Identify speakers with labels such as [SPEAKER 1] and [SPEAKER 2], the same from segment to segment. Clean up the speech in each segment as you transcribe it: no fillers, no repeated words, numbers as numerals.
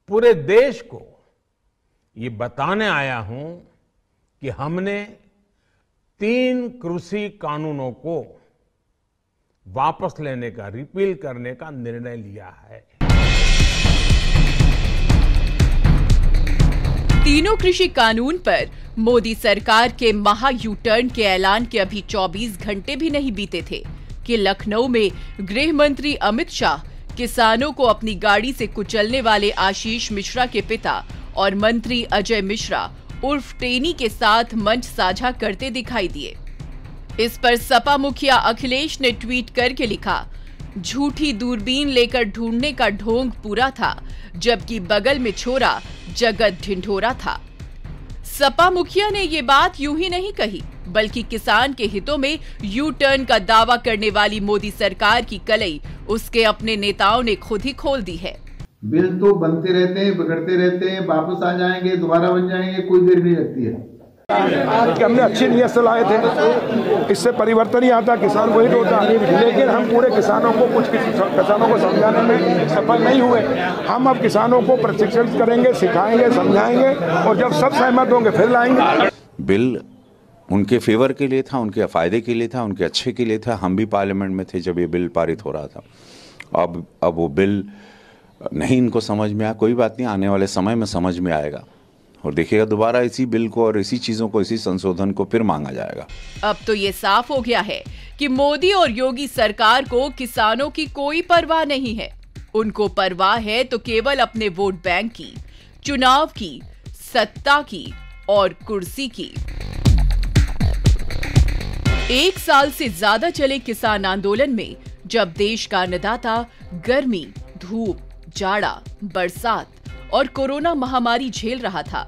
[SPEAKER 1] पूरे देश को ये बताने आया हूं कि हमने 3 कृषि कानूनों को वापस लेने का, रिपील करने का निर्णय लिया है।
[SPEAKER 2] तीनों कृषि कानून पर मोदी सरकार के महा यू टर्न के ऐलान के अभी 24 घंटे भी नहीं बीते थे कि लखनऊ में गृह मंत्री अमित शाह किसानों को अपनी गाड़ी से कुचलने वाले आशीष मिश्रा के पिता और मंत्री अजय मिश्रा उर्फ टेनी के साथ मंच साझा करते दिखाई दिए। इस पर सपा मुखिया अखिलेश ने ट्वीट करके लिखा, झूठी दूरबीन लेकर ढूंढने का ढोंग पूरा था, जबकि बगल में छोरा जगत ढिंढोरा था। सपा मुखिया ने ये बात यूं ही नहीं कही, बल्कि किसान के हितों में यू टर्न का दावा करने वाली मोदी सरकार की कलई उसके अपने नेताओं ने खुद ही खोल दी है।
[SPEAKER 3] बिल तो बनते रहते हैं, बिगड़ते रहते हैं, वापस आ जाएंगे, दोबारा बन जाएंगे, कोई देर नहीं लगती है।
[SPEAKER 4] हमने अच्छी नीयत से लाए थे, इससे परिवर्तन ही आता, किसान को हित होता, लेकिन हम पूरे किसानों को, कुछ किसानों को समझाने में सफल नहीं हुए। हम अब किसानों को प्रशिक्षित करेंगे, सिखाएंगे, समझाएंगे और जब सब सहमत होंगे फिर लाएंगे।
[SPEAKER 5] बिल उनके फेवर के लिए था, उनके फायदे के लिए था, उनके अच्छे के लिए था। हम भी पार्लियामेंट में थे जब ये बिल पारित हो रहा था। अब वो बिल नहीं इनको समझ में आया, कोई बात नहीं, आने वाले समय में समझ में आएगा और देखिएगा दोबारा इसी बिल को और इसी चीजों को, इसी संशोधन को फिर मांगा जाएगा।
[SPEAKER 2] अब तो ये साफ हो गया है कि मोदी और योगी सरकार को किसानों की कोई परवाह नहीं है। उनको परवाह है तो केवल अपने वोट बैंक की, चुनाव की, सत्ता की और कुर्सी की। 1 साल से ज्यादा चले किसान आंदोलन में जब देश का अन्नदाता गर्मी, धूप, जाड़ा, बरसात और कोरोना महामारी झेल रहा था,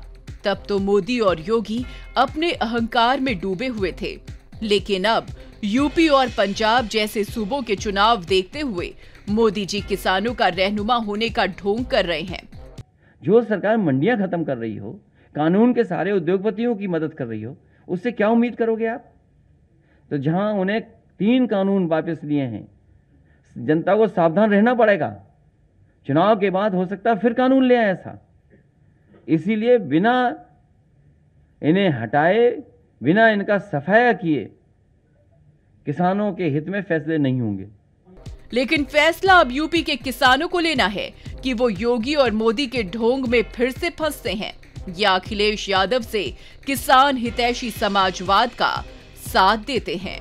[SPEAKER 2] तब तो मोदी और योगी अपने अहंकार में डूबे हुए थे। लेकिन अब यूपी और पंजाब जैसे सूबों के चुनाव देखते हुए मोदी जी किसानों का रहनुमा होने का ढोंग कर रहे हैं।
[SPEAKER 6] जो सरकार मंडियां खत्म कर रही हो, कानून के सारे उद्योगपतियों की मदद कर रही हो, उससे क्या उम्मीद करोगे आप? तो जहां उन्हें 3 कानून वापस लिए हैं, जनता को सावधान रहना पड़ेगा। चुनाव के बाद हो सकता है फिर कानून ले आए ऐसा। इसीलिए बिना इन्हें हटाए, बिना इनका सफाया किए किसानों के हित में फैसले नहीं होंगे।
[SPEAKER 2] लेकिन फैसला अब यूपी के किसानों को लेना है कि वो योगी और मोदी के ढोंग में फिर से फंसते हैं या अखिलेश यादव से किसान हितैषी समाजवाद का साथ देते हैं।